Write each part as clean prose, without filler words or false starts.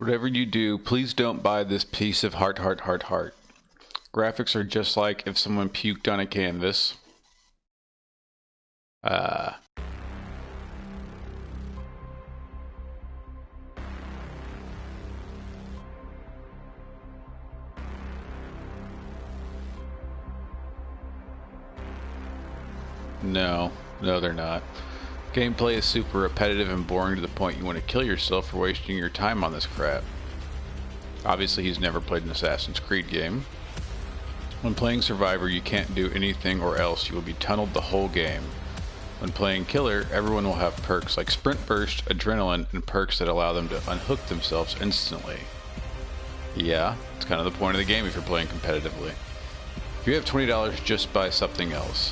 Whatever you do, please don't buy this piece of heart. Graphics are just like if someone puked on a canvas. No, they're not. Gameplay is super repetitive and boring to the point you want to kill yourself for wasting your time on this crap. Obviously, he's never played an Assassin's Creed game. When playing Survivor, you can't do anything or else you will be tunneled the whole game. When playing Killer, everyone will have perks like Sprint Burst, Adrenaline, and perks that allow them to unhook themselves instantly. Yeah, it's kind of the point of the game if you're playing competitively. If you have $20, just buy something else.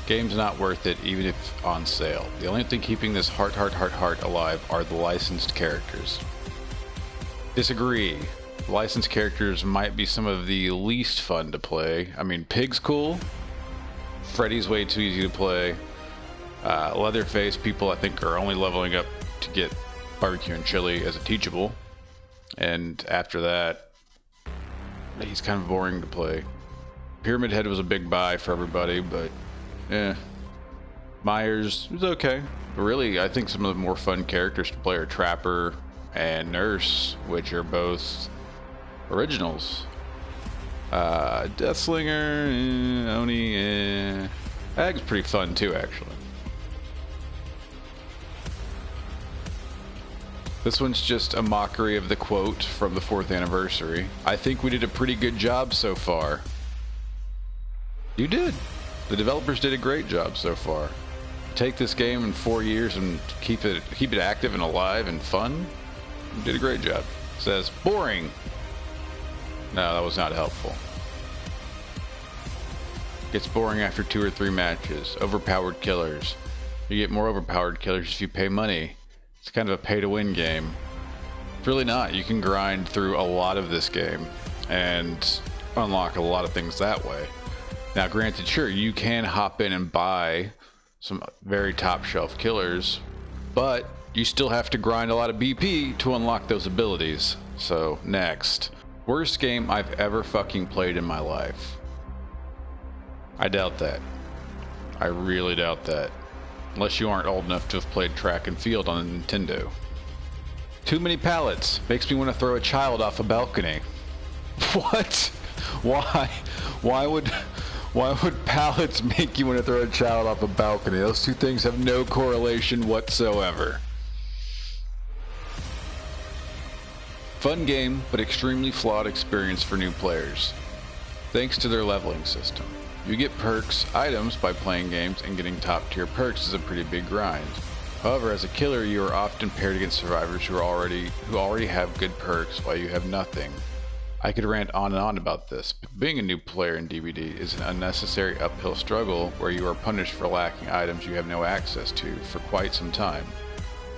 Game's not worth it even if on sale. The only thing keeping this heart alive are the licensed characters. Disagree. Licensed characters might be some of the least fun to play. I mean, Pig's cool. Freddy's way too easy to play. Leatherface, people I think are only leveling up to get barbecue and chili as a teachable. And after that, he's kind of boring to play. Pyramid Head was a big buy for everybody, but Myers was okay. But really, I think some of the more fun characters to play are Trapper and Nurse, which are both originals. Deathslinger, Oni, Ag's pretty fun too, actually. This one's just a mockery of the quote from the 4th anniversary. I think we did a pretty good job so far. You did. The developers did a great job so far. Take this game in 4 years and keep it active and alive and fun. You did a great job. It says boring. No, that was not helpful. Gets boring after 2 or 3 matches. Overpowered killers. You get more overpowered killers if you pay money. It's kind of a pay-to-win game. It's really not. You can grind through a lot of this game and unlock a lot of things that way. Now, granted, sure, you can hop in and buy some very top-shelf killers, but you still have to grind a lot of BP to unlock those abilities. So, next. Worst game I've ever fucking played in my life. I doubt that. I really doubt that. Unless you aren't old enough to have played Track and Field on a Nintendo. Too many pallets. Makes me want to throw a child off a balcony. What? Why? Why would pallets make you want to throw a child off a balcony? Those two things have no correlation whatsoever. Fun game, but extremely flawed experience for new players. Thanks to their leveling system. You get perks, items by playing games, and getting top tier perks is a pretty big grind. However, as a killer, you are often paired against survivors who already have good perks while you have nothing. I could rant on and on about this, but being a new player in DBD is an unnecessary uphill struggle where you are punished for lacking items you have no access to for quite some time.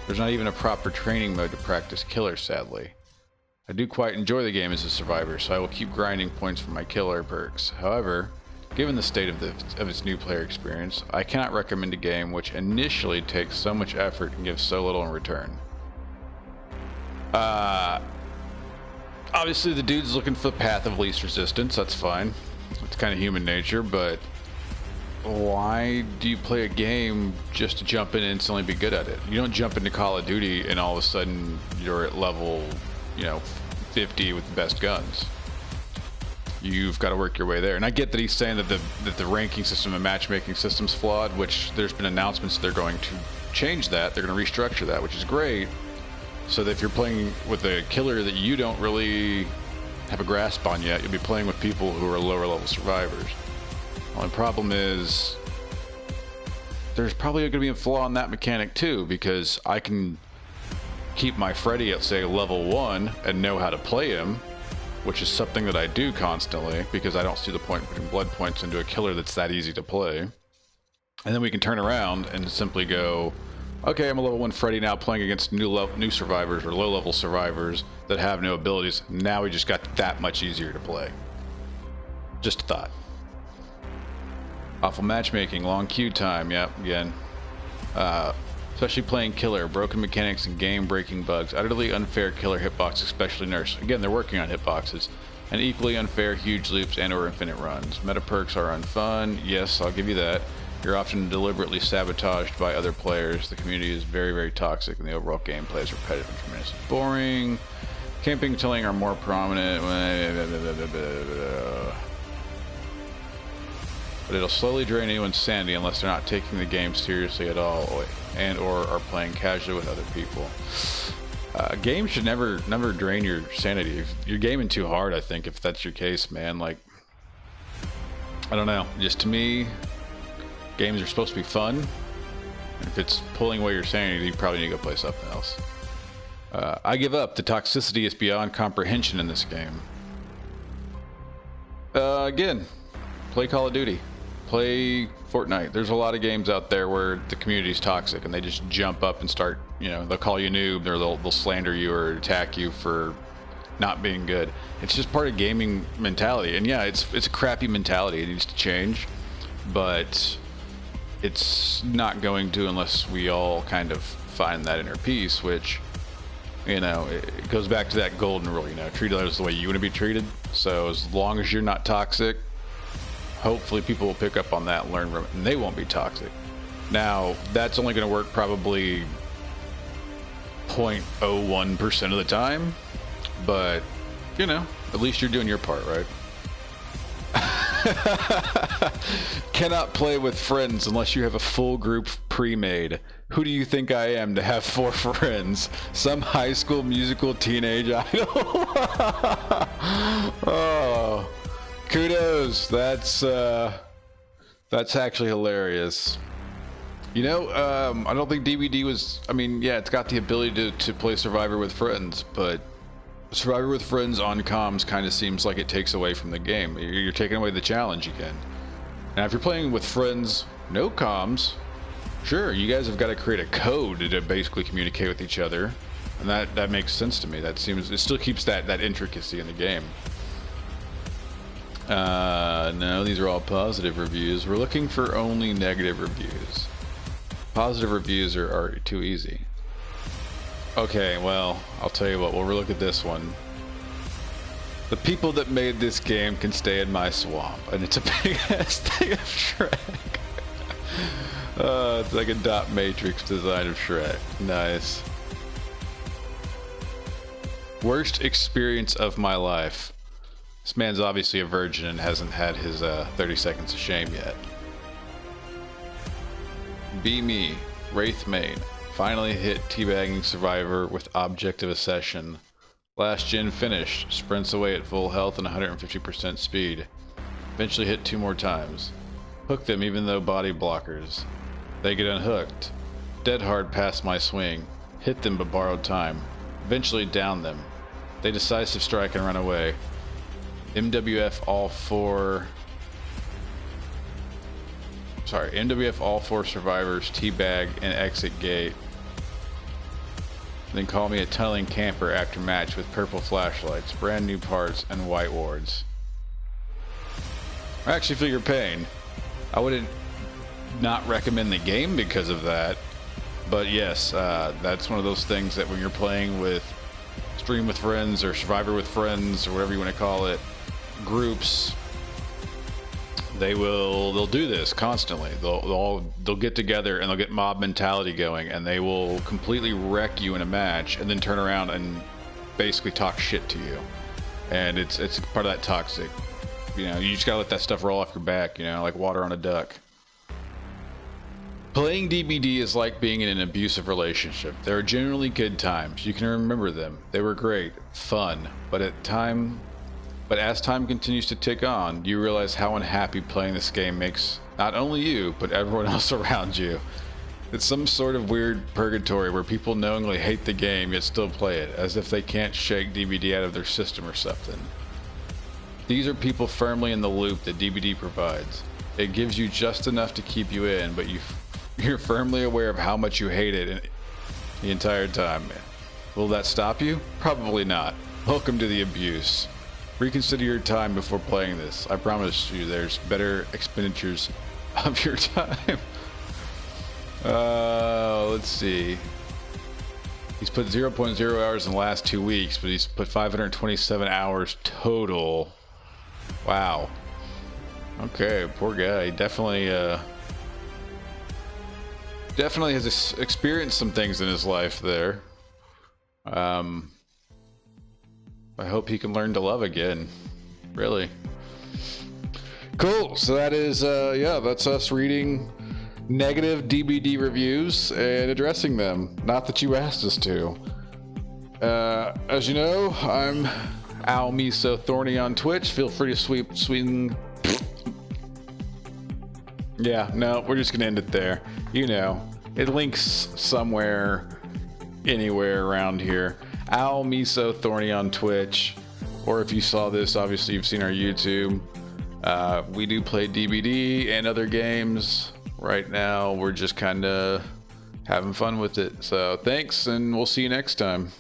There's not even a proper training mode to practice killer, sadly. I do quite enjoy the game as a survivor, so I will keep grinding points for my killer perks. However, given the state of its new player experience, I cannot recommend a game which initially takes so much effort and gives so little in return. Obviously the dude's looking for the path of least resistance, that's fine. It's kind of human nature, but why do you play a game just to jump in and instantly be good at it? You don't jump into Call of Duty and all of a sudden you're at level, 50 with the best guns. You've got to work your way there. And I get that he's saying that the ranking system and matchmaking system's flawed, which there's been announcements they're going to change that. They're going to restructure that, which is great. So that if you're playing with a killer that you don't really have a grasp on yet, you'll be playing with people who are lower level survivors. The only problem is there's probably going to be a flaw in that mechanic too, because I can keep my Freddy at, say, level 1 and know how to play him, which is something that I do constantly because I don't see the point in putting blood points into a killer that's that easy to play. And then we can turn around and simply go, okay, I'm a level 1 Freddy now playing against new survivors or low-level survivors that have no abilities. Now we just got that much easier to play. Just a thought. Awful matchmaking, long queue time, yep, again. especially playing killer, broken mechanics and game-breaking bugs, utterly unfair killer hitbox, especially nurse. Again, they're working on hitboxes. And equally unfair huge loops and or infinite runs. Meta perks are unfun. Yes, I'll give you that. You're often deliberately sabotaged by other players. The community is very, very toxic, and the overall gameplay is repetitive and tremendously boring. Camping and tilling are more prominent. But it'll slowly drain anyone's sanity unless they're not taking the game seriously at all and or are playing casually with other people. Games should never drain your sanity. If you're gaming too hard, I think, if that's your case, man. Like, I don't know. Just to me, games are supposed to be fun. If it's pulling away your sanity, you probably need to go play something else. I give up. The toxicity is beyond comprehension in this game. Again, play Call of Duty. Play Fortnite. There's a lot of games out there where the community's toxic and they just jump up and start, you know, they'll call you noob or they'll slander you or attack you for not being good. It's just part of gaming mentality. And yeah, it's a crappy mentality. It needs to change, but it's not going to unless we all kind of find that inner peace, which, you know, it goes back to that golden rule, you know, treat others the way you want to be treated. So as long as you're not toxic, hopefully people will pick up on that and learn from it, and they won't be toxic. Now, that's only going to work probably 0.01% of the time, but, you know, at least you're doing your part, right? Cannot play with friends unless you have a full group pre-made. Who do you think I am to have 4 friends? Some high school musical teenage idol? Oh. Kudos. That's actually hilarious. You know, I don't think DBD was, I mean, yeah, it's got the ability to play Survivor with friends, but Survivor with friends on comms kind of seems like it takes away from the game. You're taking away the challenge again. Now, if you're playing with friends, no comms, sure, you guys have got to create a code to basically communicate with each other, and that makes sense to me. That seems, it still keeps that intricacy in the game. No, these are all positive reviews. We're looking for only negative reviews. Positive reviews are too easy. Okay, well, I'll tell you what, we'll look at this one. The people that made this game can stay in my swamp, and it's a big ass thing of Shrek. It's like a dot matrix design of Shrek. Nice. Worst experience of my life. This man's obviously a virgin and hasn't had his 30 seconds of shame yet. Be me, Wraith Main. Finally hit teabagging Survivor with Object of Accession. Last gen finished. Sprints away at full health and 150% speed. Eventually hit 2 more times. Hook them even though body blockers. They get unhooked. Dead hard past my swing. Hit them but borrowed time. Eventually down them. They decisive strike and run away. MWF all 4 survivors teabag and exit gate. Then call me a tunneling camper after match with purple flashlights, brand new parts, and white wards. I actually feel your pain. I wouldn't not recommend the game because of that, but yes, that's one of those things that when you're playing with Stream with Friends or Survivor with Friends or whatever you want to call it, groups, they'll do this constantly. They'll get together and they'll get mob mentality going, and they will completely wreck you in a match and then turn around and basically talk shit to you. And it's part of that toxic, you know, you just gotta let that stuff roll off your back, you know, like water on a duck. Playing DBD is like being in an abusive relationship. There are generally good times. You can remember them. They were great, fun, but as time continues to tick on, you realize how unhappy playing this game makes not only you, but everyone else around you. It's some sort of weird purgatory where people knowingly hate the game yet still play it, as if they can't shake DBD out of their system or something. These are people firmly in the loop that DBD provides. It gives you just enough to keep you in, but you're firmly aware of how much you hate it the entire time. Will that stop you? Probably not. Welcome to the abuse. Reconsider your time before playing this. I promise you there's better expenditures of your time. Let's see. He's put 0.0 hours in the last 2 weeks, but he's put 527 hours total. Wow. Okay, poor guy. Definitely has experienced some things in his life there. I hope he can learn to love again. Really. Cool. So that is, yeah, that's us reading negative DBD reviews and addressing them. Not that you asked us to. As you know, I'm Al Miso Thorny on Twitch. Feel free to swing. Yeah, no, we're just gonna end it there. You know, it links somewhere, anywhere around here. Al Miso Thorny on Twitch, or if you saw this, obviously you've seen our YouTube. We do play DBD and other games. Right now, we're just kind of having fun with it. So thanks, and we'll see you next time.